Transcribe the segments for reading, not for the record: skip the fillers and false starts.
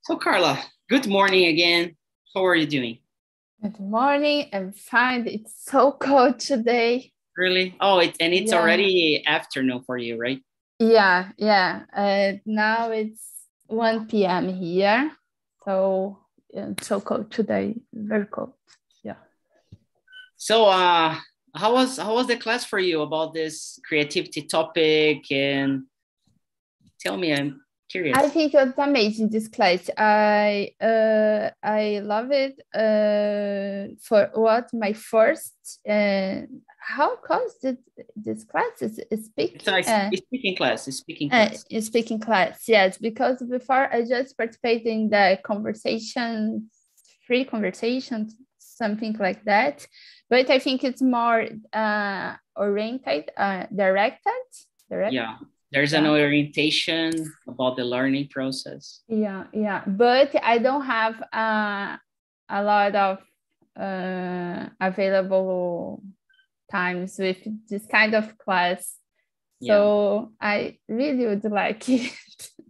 So Carla, good morning again. How are you doing? Good morning. I'm fine. It's so cold today. Really? Oh, it's already afternoon for you, right? Yeah. Now it's 1 p.m. here. So it's so cold today. Very cold. Yeah. So how was the class for you about this creativity topic? And tell me, I'm curious. I think it's amazing, this class. I love it. For what my first how comes this class is speaking? It's speaking class. It's speaking class. Speaking class, yes. Because before I just participated in the conversation, free conversations, something like that. But I think it's more oriented, directed. Yeah. There's an orientation about the learning process. Yeah. But I don't have a lot of available times with this kind of class. So I really would like it.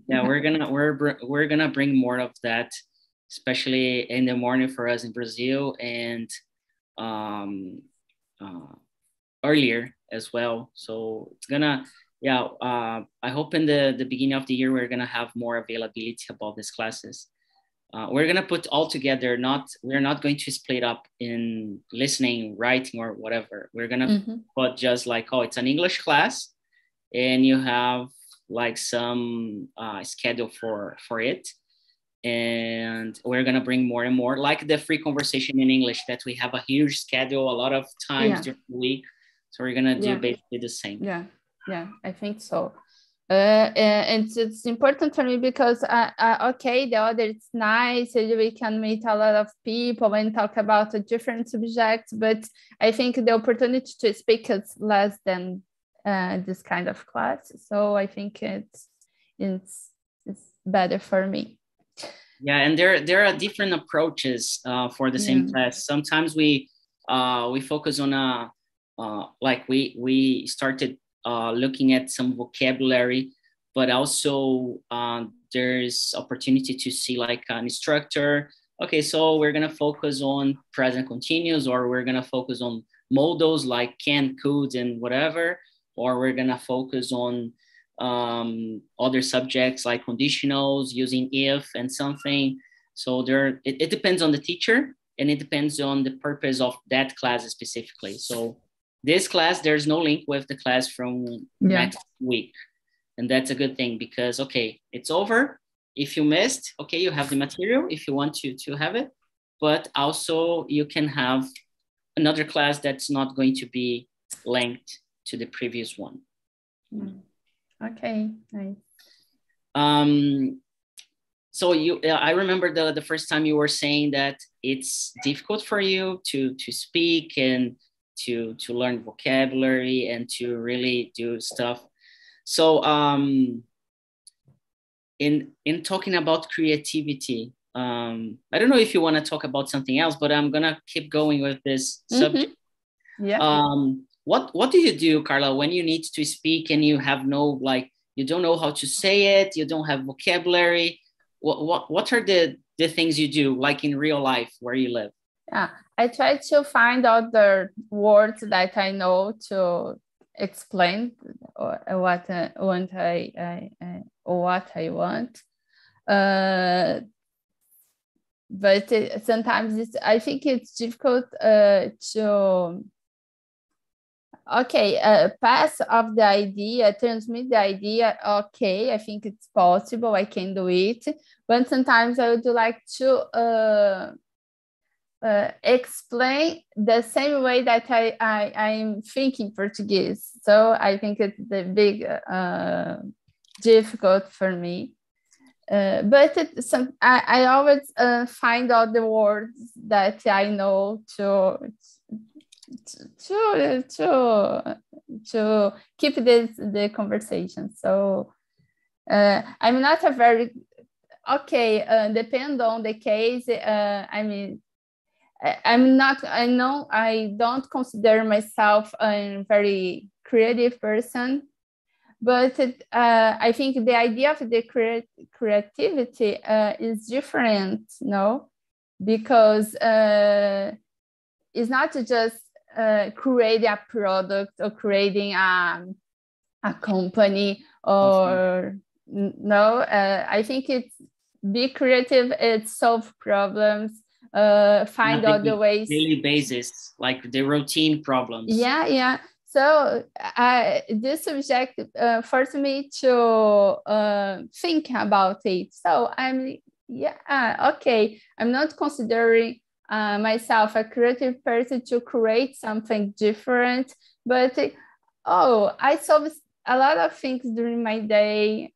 Yeah, we're gonna bring more of that, especially in the morning for us in Brazil, and earlier as well. So it's gonna. I hope in the beginning of the year, we're going to have more availability about these classes. We're going to put all together. We're not going to split up in listening, writing, or whatever. We're going to put just like, it's an English class, and you have like some schedule for it. And we're going to bring more and more, like the free conversation in English, that we have a huge schedule, a lot of times during the week. So we're going to do basically the same. Yeah, I think so. And it's important for me because, the other it's nice. We can meet a lot of people and talk about a different subjects, but I think the opportunity to speak is less than this kind of class. So I think it's better for me. Yeah, and there are different approaches for the same class. Sometimes we focus on we started looking at some vocabulary, but also there's opportunity to see like an instructor. Okay, so we're gonna focus on present continuous, or we're gonna focus on modals like can, could, and whatever, or we're gonna focus on other subjects like conditionals using if and something. So it depends on the teacher, and it depends on the purpose of that class specifically. So this class, there's no link with the class from next week. And that's a good thing because, it's over. If you missed, you have the material if you want to have it. But also you can have another class that's not going to be linked to the previous one. Okay, nice. So I remember the first time you were saying that it's difficult for you to speak and to learn vocabulary and to really do stuff. So in talking about creativity, I don't know if you want to talk about something else, but I'm gonna keep going with this subject. What do you do, Carla, when you need to speak and you have you don't know how to say it, you don't have vocabulary? What are the things you do, like in real life where you live? I try to find other words that I know to explain what I want. But sometimes I think it's difficult to pass off the idea, transmit the idea. I think it's possible, I can do it. But sometimes I would like to explain the same way that I'm thinking Portuguese. So I think it's the big difficult for me. But I always find out the words that I know to keep the conversation. So I'm not a very depend on the case. I don't consider myself a very creative person, I think the idea of the creativity is different, no? Because it's not just creating a product or creating a company or no. I think it's be creative, it's solve problems, find other ways. Daily basis, like the routine problems. Yeah. So this subject forced me to think about it. So okay. I'm not considering myself a creative person to create something different, but I solve a lot of things during my day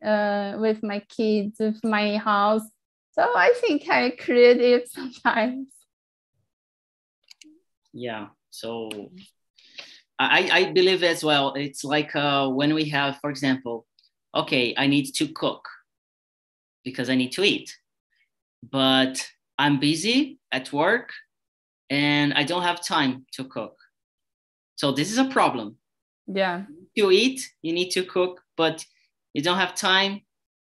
with my kids, with my house. So I think I'm creative sometimes. Yeah. So I believe as well. It's like when we have, for example, okay, I need to cook because I need to eat, but I'm busy at work and I don't have time to cook. So this is a problem. Yeah. You eat, you need to cook, but you don't have time.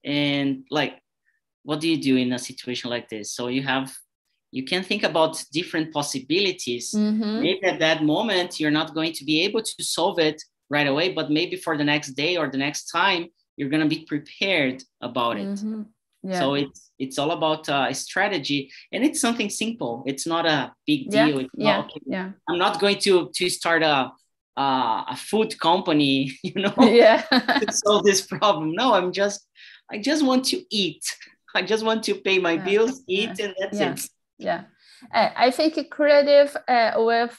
And like, what do you do in a situation like this? So you can think about different possibilities. Maybe at that moment, you're not going to be able to solve it right away, but maybe for the next day or the next time, you're going to be prepared about it. Yeah. So it's all about a strategy, and it's something simple. It's not a big deal. It's not, okay, I'm not going to start a food company, to solve this problem. No, I just want to eat. I just want to pay my bills, eat, and that's it. Yeah, I think creative with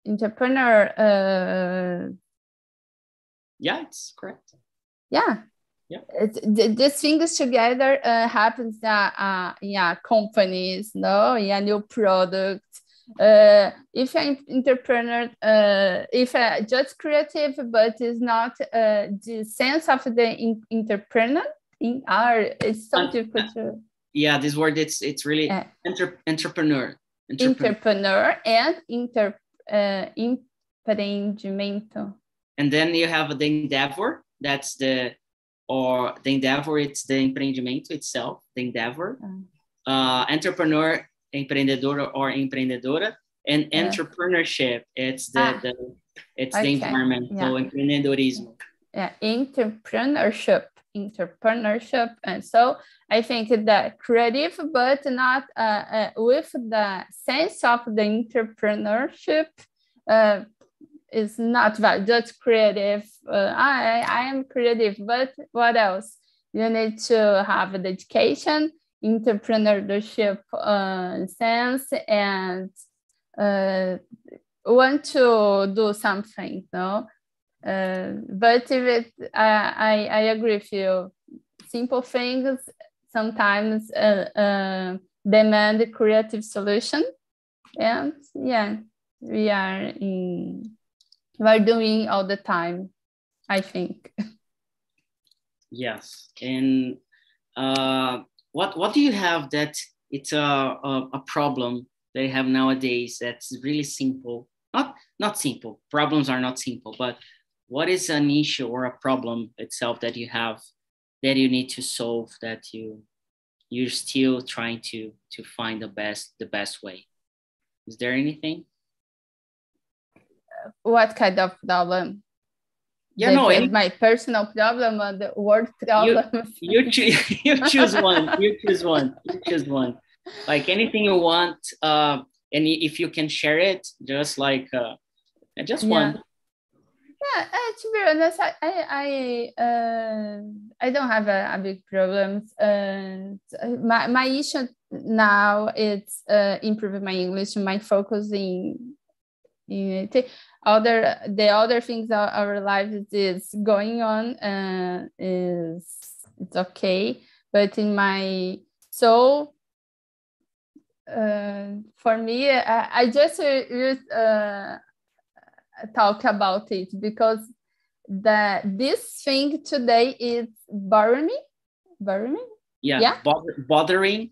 entrepreneur. Yeah, it's correct. Yeah. These things together happens companies, no, new product. If an entrepreneur, if just creative, but it's not the sense of the entrepreneur in art, it's so difficult to. Yeah, this word it's really entrepreneur and empreendimento. And then you have the endeavor. That's the endeavor. It's the empreendimento itself. The endeavor. Entrepreneur, empreendedor or empreendedora, and entrepreneurship. It's the environment. So empreendedorismo. Yeah, entrepreneurship, and so I think that creative, but not with the sense of the entrepreneurship. Is not just creative. I am creative, but what else? You need to have a dedication, entrepreneurship sense, and want to do something, no? But if I agree with you. Simple things sometimes demand creative solution, and we're doing all the time, I think. Yes, and what do you have that it's a problem they have nowadays that's really simple? Not simple. Problems are not simple, but what is an issue or a problem itself that you have that you need to solve, that you're still trying to find the best way? Is there anything? What kind of problem? Yeah, my personal problem or the world problem? You choose one. You choose one. Like anything you want, and if you can share it, just like just one. Yeah, to be honest, I don't have a big problem. My issue now is improving my English. My focus in the other things our lives is going on. It's okay, but in my soul, for me, I just talk about it because this thing today is bothering me. Yeah. Bothering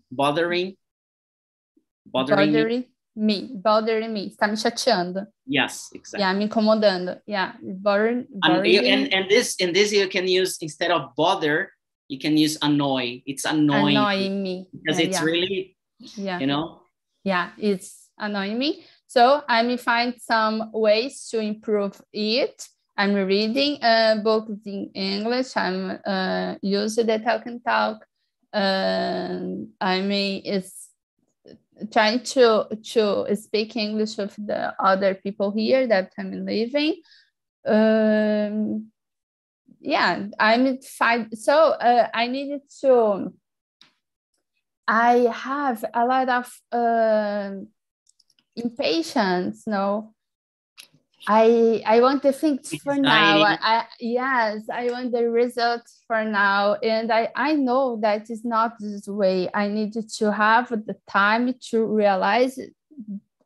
bothering me, está me chateando. Yes, exactly. Yeah, me incomodando. Yeah, bothering. And this you can use, instead of bother, you can use annoy. It's annoying me because it's really, you know. Yeah, it's annoying me. So I find some ways to improve it. I'm reading books in English. I'm using the TALKNTALK. It's trying to speak English with the other people here that I'm living. Yeah, I'm fine. So I needed to. I have a lot of impatience. No, I want the things for now. I want the results for now, and I know that is not this way. I needed to have the time to realize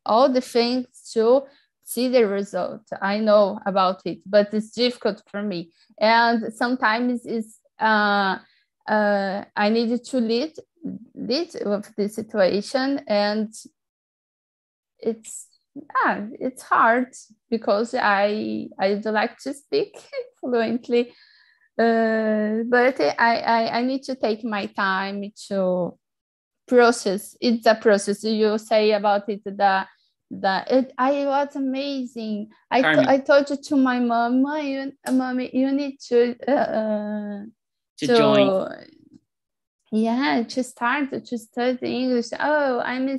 all the things to see the result. I know about it, but it's difficult for me, and sometimes it's I needed to lead with the situation, and it's hard because I do like to speak fluently, but I need to take my time to process. It's a process. You say about it I was amazing. I told you to my mom, mommy, you need to join. Yeah, to start to study English. Oh, I'm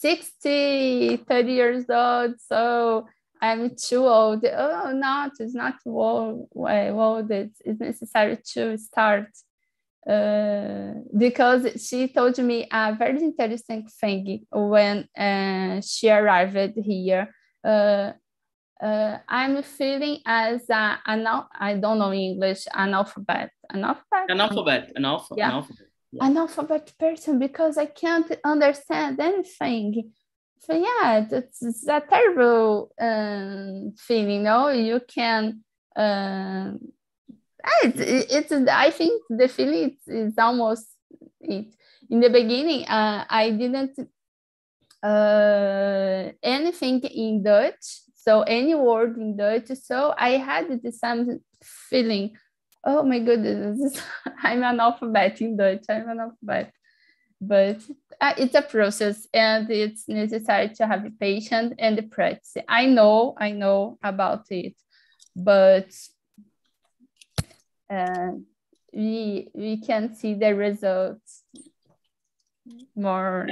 30 years old, so I'm too old. Oh, no, it's not old. It's necessary to start. Because she told me a very interesting thing when she arrived here. I'm feeling as I don't know English, analphabet. Analphabet person, because I can't understand anything. So yeah, it's a terrible feeling. No, you can. I think the feeling is almost it. In the beginning, I didn't anything in Dutch, so any word in Dutch. So I had the same feeling. Oh my goodness, I'm an alphabet in Dutch. I'm an alphabet. But it's a process, and it's necessary to have patience and practice. I know about it, but we can see the results more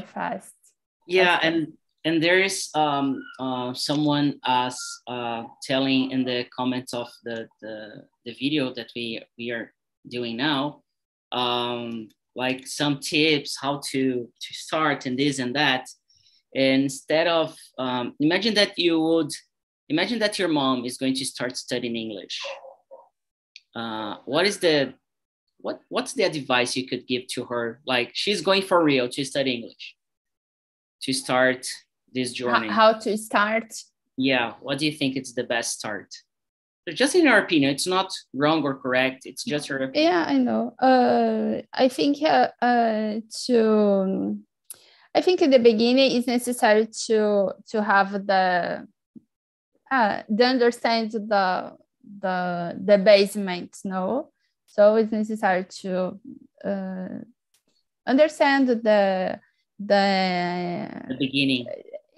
fast. Yeah, and there is someone telling in the comments of the video that we are doing now, like some tips how to start and this and that. And instead of imagine that your mom is going to start studying English. What's the advice you could give to her? Like, she's going for real to study English, to start this journey. How to start? Yeah, what do you think is the best start? So just in your opinion, it's not wrong or correct. It's just your opinion. Yeah, I know. I think I think in the beginning it's necessary to have the understand the basement, no? So it's necessary to understand the beginning.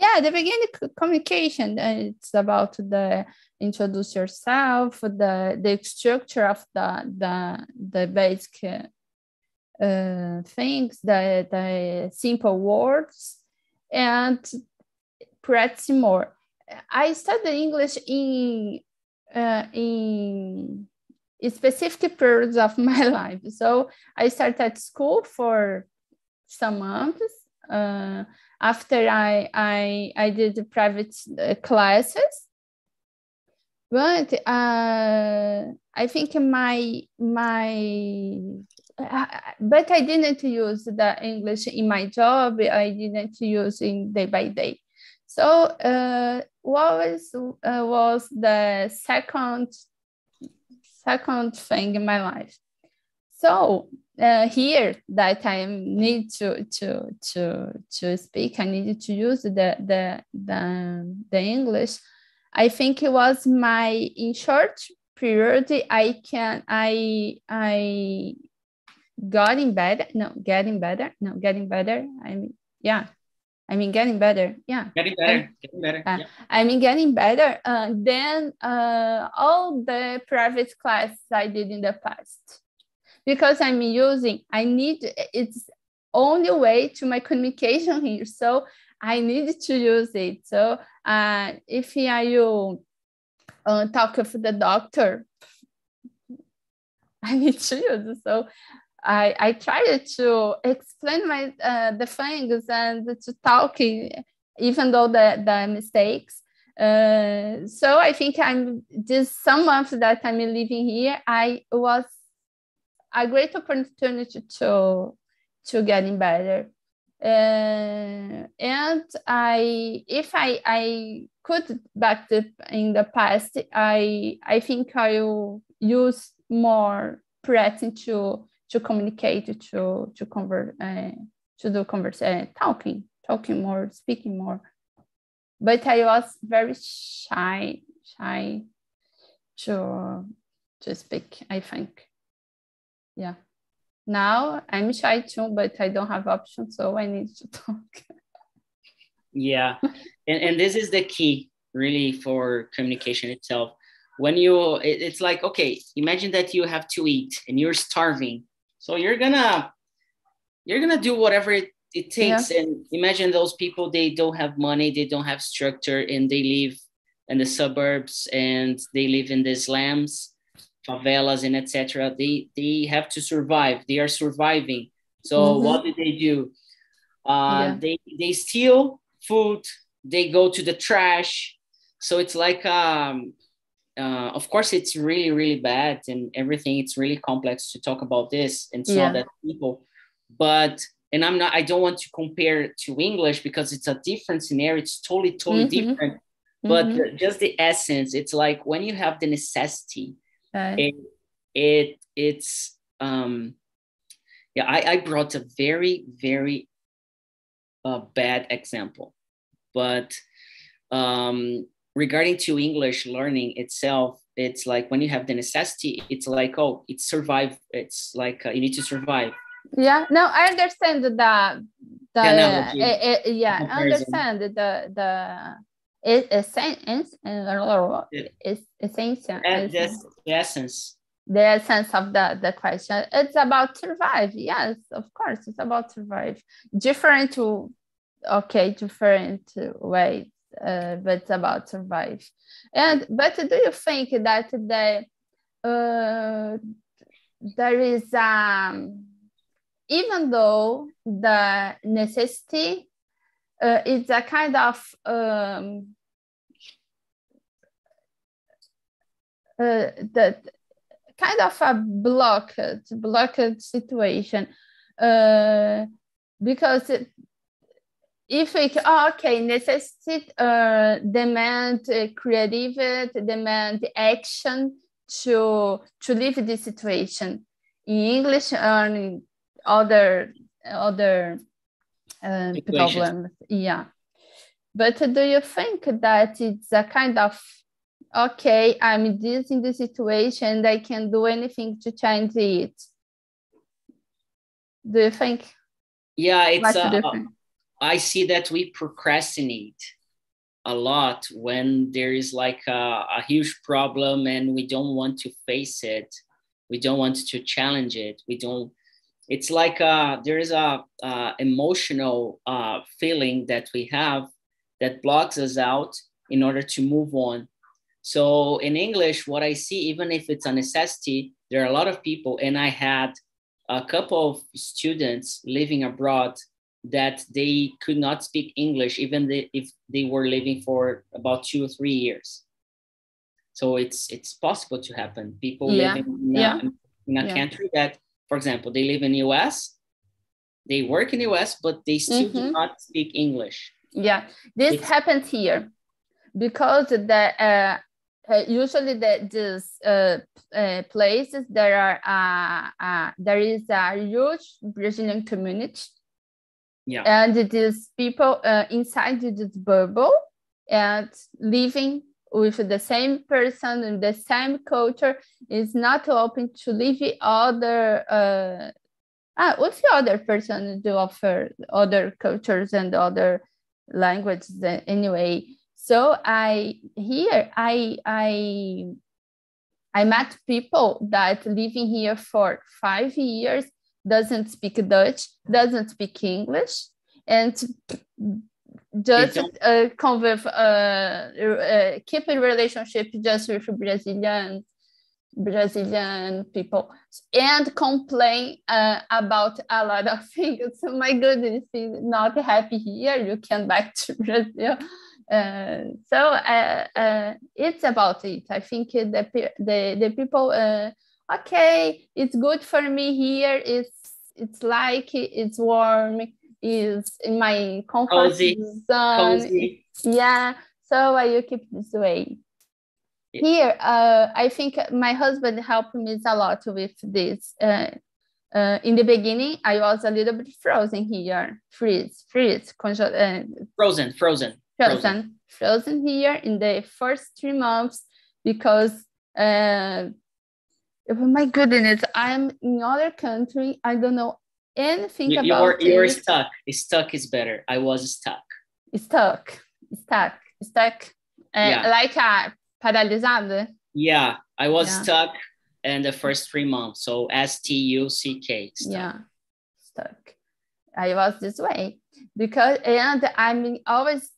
Yeah, the beginning communication. It's about the introduce yourself, the structure of the basic things, the simple words, and practice more. I studied English in specific periods of my life. So I started at school for some months. After I did the private classes, but I think but I didn't use the English in my job. I didn't use in day by day. So what was the second thing in my life? So here that I need to speak, I needed to use the English. I think it was in short period, I getting better. Getting better. Getting better. Getting better. Yeah. Getting better. Yeah. Getting better than all the private classes I did in the past. Because it's only way to my communication here. So I need to use it. So if you talk with the doctor, I need to use it. So I tried to explain the things and to talk, even though the mistakes. So I think some months that I'm living here, I was a great opportunity to getting better. And if I could back in the past, I think I will use more practice to communicate, to convert, to do talking more, speaking more. But I was very shy to speak, I think. Yeah. Now I'm shy too, but I don't have options, so I need to talk. Yeah. And this is the key really for communication itself. When it's like, okay, imagine that you have to eat and you're starving. So you're gonna do whatever it takes. Yeah. And imagine those people, they don't have money, they don't have structure, and they live in the suburbs and they live in the slums, favelas, and etc. They have to survive. They are surviving. So what do? They steal food. They go to the trash. So it's like, of course, it's really, really bad and everything. It's really complex to talk about this. And it's not that simple. But, and I don't want to compare it to English because it's a different scenario. It's totally different. But just the essence, it's like when you have the necessity, I brought a very, very bad example, but regarding to English learning itself, it's like when you have the necessity, it's like, oh, it's survive. It's like you need to survive. Yeah, no, I understand the I understand the essence of the question. It's about survive. Yes, of course, it's about survive. Different ways, but it's about survive. But do you think that there is even though the necessity is a kind of the kind of a blocked situation, because if necessity demand creativity, demand action to leave this situation. In English, and other problems. Yeah. But do you think that it's a kind of, okay, I'm in this situation, I can do anything to change it? Do you think? Yeah, it's I see that we procrastinate a lot when there is like a huge problem and we don't want to face it. We don't want to challenge it. It's like there is a emotional feeling that we have that blocks us out in order to move on. So in English, what I see, even if it's a necessity, there are a lot of people, and I had a couple of students living abroad that they could not speak English, even if they were living for about 2 or 3 years. So it's possible to happen. People living in a country that, for example, they live in the US, they work in the US, but they still do not speak English. Yeah, this happens here because the usually these places there is a huge Brazilian community. Yeah. And it is people inside this bubble and living with the same person and the same culture, is not open to live with other with the other person to offer other cultures and other languages anyway. So I met people that living here for 5 years, doesn't speak Dutch, doesn't speak English, and just keep a relationship just with Brazilian people, and complain about a lot of things. So my goodness, is not happy here, you can back to Brazil. It's about it. I think the people, okay, it's good for me here. It's like it's warm. Is in my comfort zone. Cozy. Yeah. So I keep this way. Yeah. Here, I think my husband helped me a lot with this. In the beginning, I was a little bit frozen here. Frozen here in the first 3 months, because oh my goodness, I'm in other country. I don't know anything about you were stuck. Stuck is better. I was stuck. Stuck. Like paralisada. Yeah, I was stuck in the first 3 months. So STUCK. Yeah, stuck. I was this way and I'm always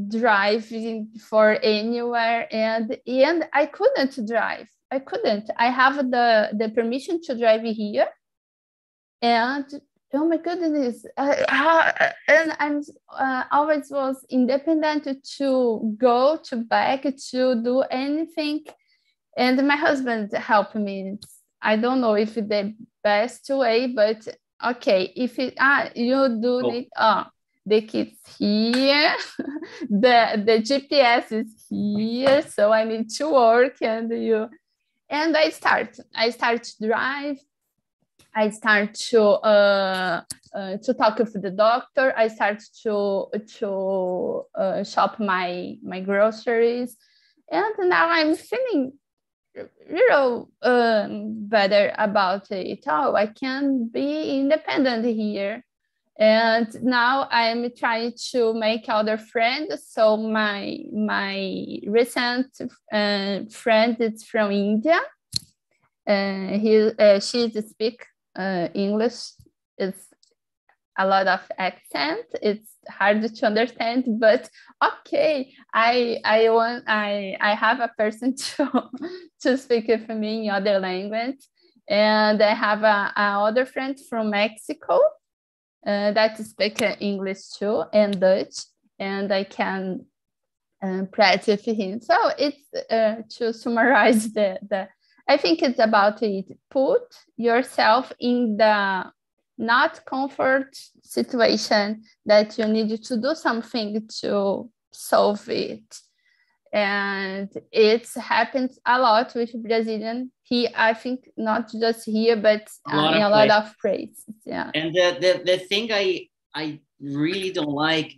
driving for anywhere, and I couldn't drive. I have the permission to drive here, and oh my goodness, and I'm always was independent to go to back to do anything, and my husband helped me. I don't know if the best way, but okay, if you do it, the kids here, the GPS is here, so I need to work, and I start to drive. I start to talk with the doctor. I start to shop my groceries, and now I'm feeling real better about it. Oh, I can be independent here. And now I'm trying to make other friends. So my recent friend is from India. She speaks English. It's a lot of accent. It's hard to understand, but okay. I have a person to speak with me in other language, and I have a other friend from Mexico. That speak English too and Dutch, and I can practice with him. So it's to summarize I think it's about it. Put yourself in the not comfort situation that you need to do something to solve it. And it happens a lot with Brazilian. I think not just here, but in a lot of places. Yeah. And the thing I really don't like,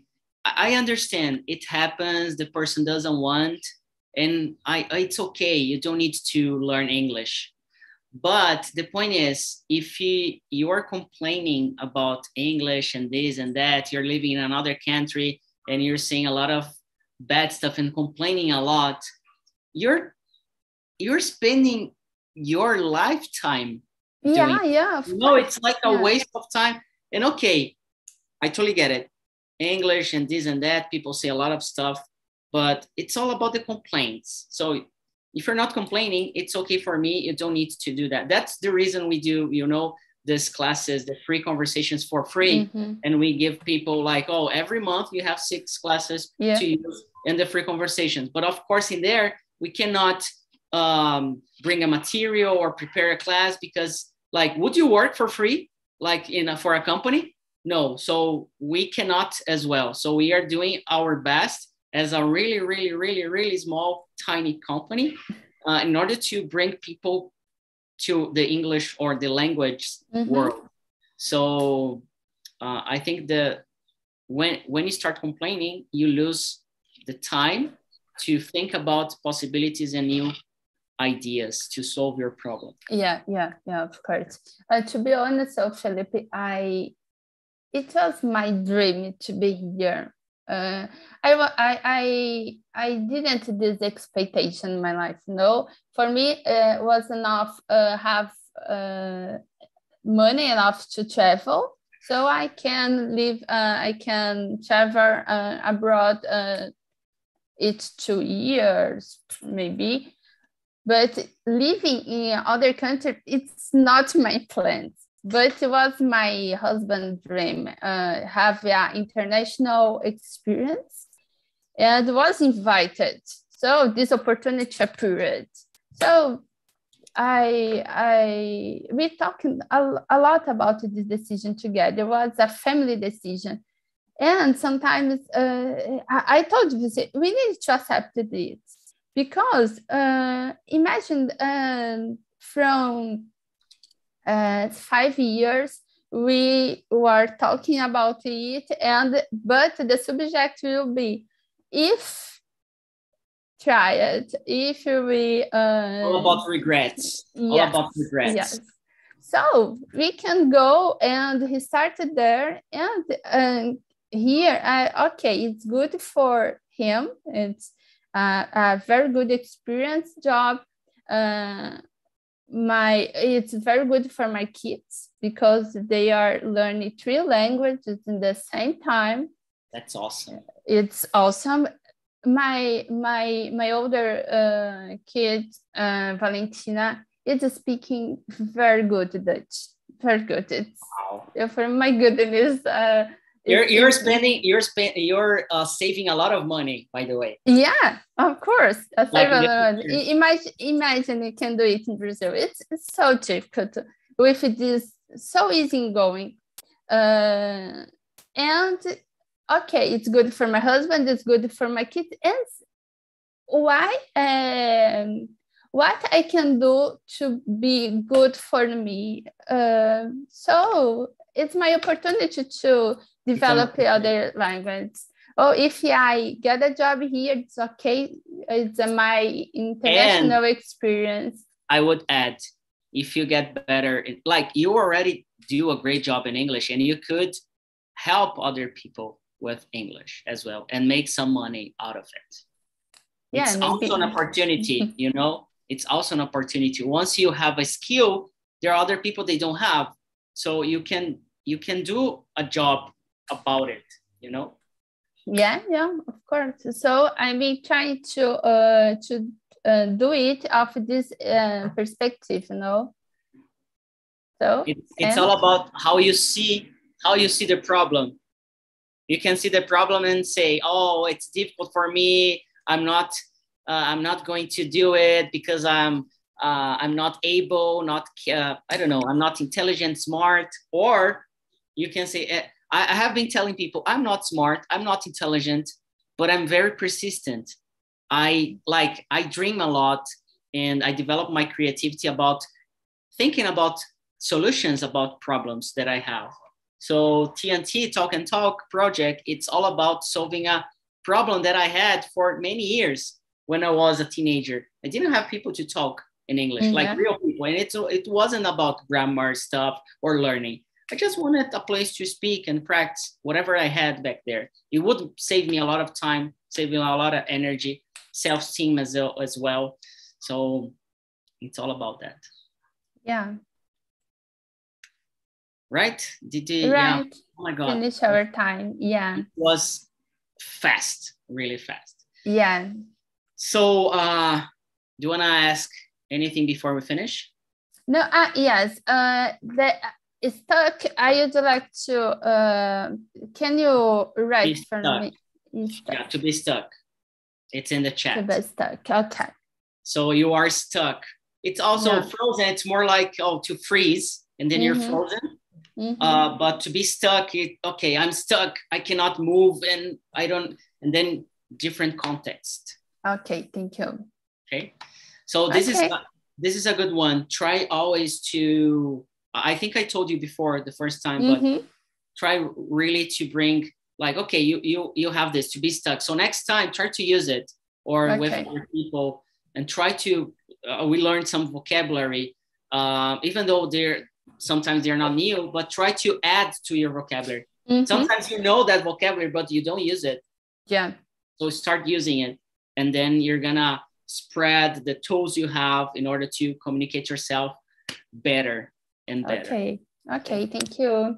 I understand it happens, the person doesn't want, and it's okay. You don't need to learn English. But the point is, if you are complaining about English and this and that, you're living in another country and you're seeing a lot of bad stuff and complaining a lot, you're spending your lifetime doing it's like a waste of time. And okay, I totally get it, English and this and that, people say a lot of stuff, but it's all about the complaints. So if you're not complaining, it's okay for me. You don't need to do that. That's the reason we do these classes, the free conversations for free. Mm-hmm. And we give people like, every month you have 6 classes to use in the free conversations. But of course in there, we cannot bring a material or prepare a class, because like, would you work for free? Like for a company? No. So we cannot as well. So we are doing our best as a really, really, really, really small, tiny company in order to bring people to the English or the language world. So I think that when you start complaining, you lose the time to think about possibilities and new ideas to solve your problem. Yeah, of course. To be honest, so Felipe, it was my dream to be here. I didn't this expectation in my life. No, for me, it was enough have money enough to travel, so I can live. I can travel abroad. It's 2 years maybe, but living in other country, it's not my plans. But it was my husband's dream, have an international experience, and was invited. So this opportunity appeared. So we talked a lot about this decision together. It was a family decision. And sometimes I told you, we need to accept this because imagine from 5 years we were talking about it, but the subject will be if tried, if we all about regrets. Yes, all about regrets. Yes. So we can go, and he started there, and here okay, it's good for him. It's a very good experience job. It's very good for my kids because they are learning 3 languages in the same time. That's awesome. It's awesome. My older kid, Valentina, is speaking very good Dutch. Very good. It's for my goodness. You're saving a lot of money, by the way. Yeah, of course. Imagine you can do it in Brazil. It's so difficult with this, so easy going. And okay, it's good for my husband, it's good for my kids. And what I can do to be good for me. So it's my opportunity to develop other language. Oh, if I get a job here, it's okay. It's my international experience. I would add, if you get better, like you already do a great job in English, and you could help other people with English as well and make some money out of it. Yeah, it's also an opportunity, you know, it's also an opportunity. Once you have a skill, there are other people they don't have. So you can do a job about it, you know? Yeah, of course. So I've been trying to do it of this perspective, you know. So it's all about how you see the problem. You can see the problem and say, "Oh, it's difficult for me. I'm not going to do it because I'm not able, I don't know, I'm not intelligent, smart." Or you can say, I have been telling people, I'm not smart, I'm not intelligent, but I'm very persistent. I dream a lot, and I develop my creativity about thinking about solutions about problems that I have. So TNT, Talk and Talk project, it's all about solving a problem that I had for many years when I was a teenager. I didn't have people to talk in English, like real people. And it wasn't about grammar stuff or learning. I just wanted a place to speak and practice whatever I had back there. It would save me a lot of time, save me a lot of energy, self-esteem as well. So it's all about that. Yeah. Right? Right. Yeah. Oh my God. Finish our time. Yeah. It was fast, really fast. Yeah. So do you want to ask anything before we finish? No, yes. Stuck. I would like to. Can you write for me? Yeah, to be stuck. It's in the chat. To be stuck. Okay. So you are stuck. It's also frozen. It's more like to freeze, and then you're frozen. But to be stuck, okay, I'm stuck. I cannot move, and I don't. And then different context. Okay, thank you. Okay, so this is a good one. Try always to, I think I told you before the first time, but try really to bring like, okay, you have this to be stuck. So next time, try to use it or with other people and try to, we learned some vocabulary, even though sometimes they're not new, but try to add to your vocabulary. Sometimes you know that vocabulary, but you don't use it. Yeah. So start using it. And then you're gonna spread the tools you have in order to communicate yourself better and better. Okay, thank you.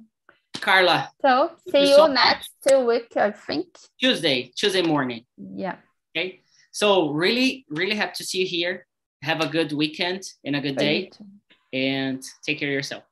Carla. So see you next week, I think. Tuesday morning. Yeah. Okay. So really, really happy to see you here. Have a good weekend and a good day. And take care of yourself.